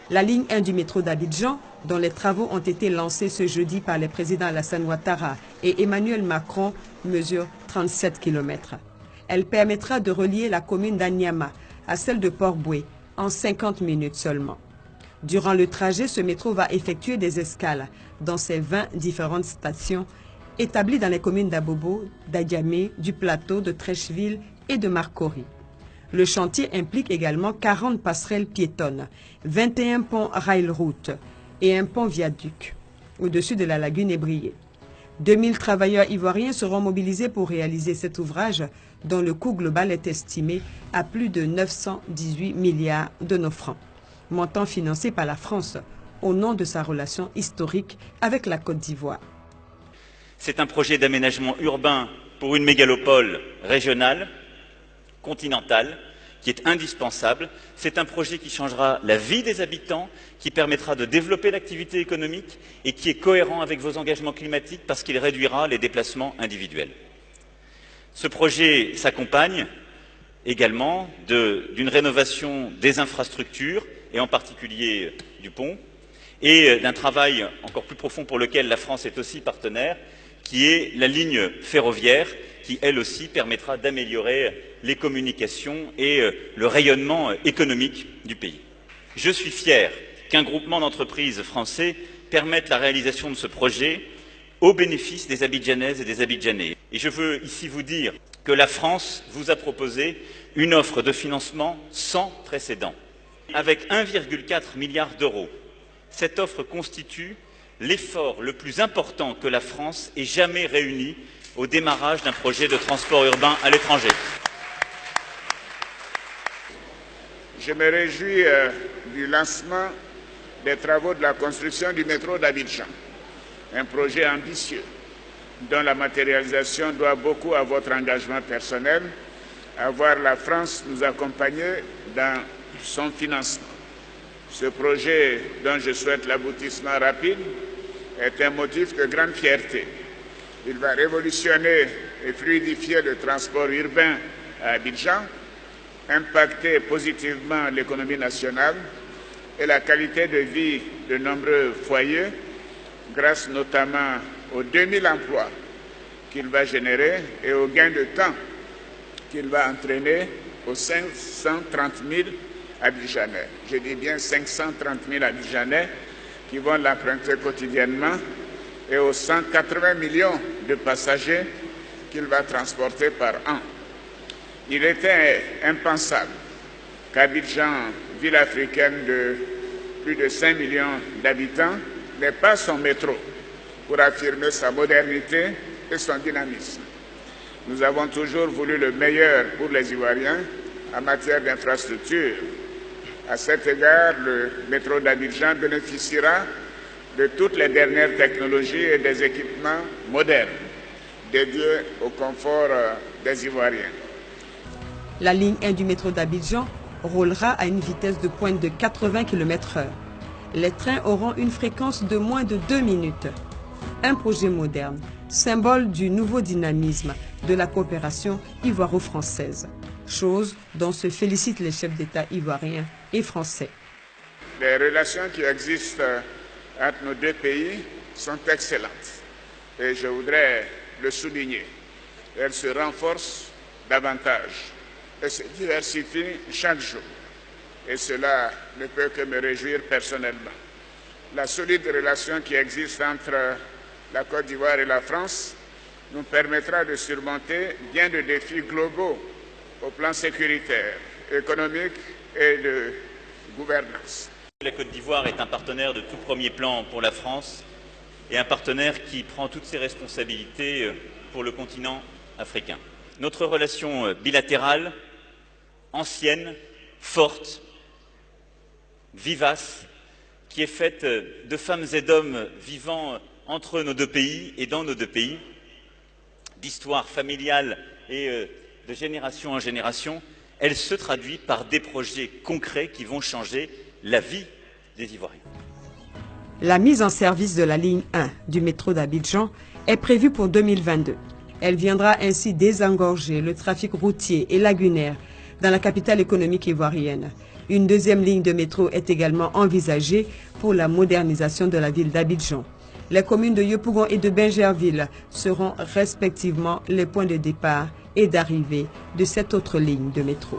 La ligne 1 du métro d'Abidjan, dont les travaux ont été lancés ce jeudi par les présidents Alassane Ouattara et Emmanuel Macron, mesure 37 km. Elle permettra de relier la commune d'Anyama à celle de Port-Boué en 50 minutes seulement. Durant le trajet, ce métro va effectuer des escales dans ses 20 différentes stations établies dans les communes d'Abobo, d'Adiamé, du Plateau, de Trècheville et de Marcory. Le chantier implique également 40 passerelles piétonnes, 21 ponts rail-route et un pont viaduc au-dessus de la lagune ébriée. 2000 travailleurs ivoiriens seront mobilisés pour réaliser cet ouvrage dont le coût global est estimé à plus de 918 milliards de nos francs, montant financé par la France au nom de sa relation historique avec la Côte d'Ivoire. C'est un projet d'aménagement urbain pour une mégalopole régionale, continentale, qui est indispensable. C'est un projet qui changera la vie des habitants, qui permettra de développer l'activité économique et qui est cohérent avec vos engagements climatiques parce qu'il réduira les déplacements individuels. Ce projet s'accompagne également d'une rénovation des infrastructures et en particulier du pont et d'un travail encore plus profond pour lequel la France est aussi partenaire, qui est la ligne ferroviaire qui, elle aussi, permettra d'améliorer les communications et le rayonnement économique du pays. Je suis fier qu'un groupement d'entreprises français permette la réalisation de ce projet au bénéfice des Abidjanaises et des Abidjanais. Et je veux ici vous dire que la France vous a proposé une offre de financement sans précédent. Avec 1,4 milliard d'euros, cette offre constitue l'effort le plus important que la France ait jamais réuni au démarrage d'un projet de transport urbain à l'étranger. Je me réjouis du lancement des travaux de la construction du métro d'Abidjan, un projet ambitieux dont la matérialisation doit beaucoup à votre engagement personnel, à voir la France nous accompagner dans son financement. Ce projet, dont je souhaite l'aboutissement rapide, est un motif de grande fierté. Il va révolutionner et fluidifier le transport urbain à Abidjan, impacter positivement l'économie nationale et la qualité de vie de nombreux foyers, grâce notamment aux 2000 emplois qu'il va générer et aux gains de temps qu'il va entraîner aux 530 000 Abidjanais. Je dis bien 530 000 Abidjanais qui vont l'emprunter quotidiennement et aux 180 millions de passagers qu'il va transporter par an. Il était impensable qu'Abidjan, ville africaine de plus de 5 millions d'habitants, n'ait pas son métro pour affirmer sa modernité et son dynamisme. Nous avons toujours voulu le meilleur pour les Ivoiriens en matière d'infrastructure. À cet égard, le métro d'Abidjan bénéficiera de toutes les dernières technologies et des équipements modernes dédiés au confort des Ivoiriens. La ligne 1 du métro d'Abidjan roulera à une vitesse de pointe de 80 km/h. Les trains auront une fréquence de moins de 2 minutes. Un projet moderne, symbole du nouveau dynamisme de la coopération ivoiro-française, chose dont se félicitent les chefs d'État ivoiriens et français. Les relations qui existent entre nos deux pays sont excellentes et je voudrais le souligner. Elles se renforcent davantage et se diversifient chaque jour. Et cela ne peut que me réjouir personnellement. La solide relation qui existe entre la Côte d'Ivoire et la France nous permettra de surmonter bien de défis globaux au plan sécuritaire, économique et de gouvernance. La Côte d'Ivoire est un partenaire de tout premier plan pour la France et un partenaire qui prend toutes ses responsabilités pour le continent africain. Notre relation bilatérale, ancienne, forte, vivace, qui est faite de femmes et d'hommes vivant entre nos deux pays et dans nos deux pays, d'histoire familiale et de génération en génération, elle se traduit par des projets concrets qui vont changer la vie des Ivoiriens. La mise en service de la ligne 1 du métro d'Abidjan est prévue pour 2022. Elle viendra ainsi désengorger le trafic routier et lagunaire dans la capitale économique ivoirienne, Une deuxième ligne de métro est également envisagée pour la modernisation de la ville d'Abidjan. Les communes de Yopougon et de Bingerville seront respectivement les points de départ et d'arrivée de cette autre ligne de métro.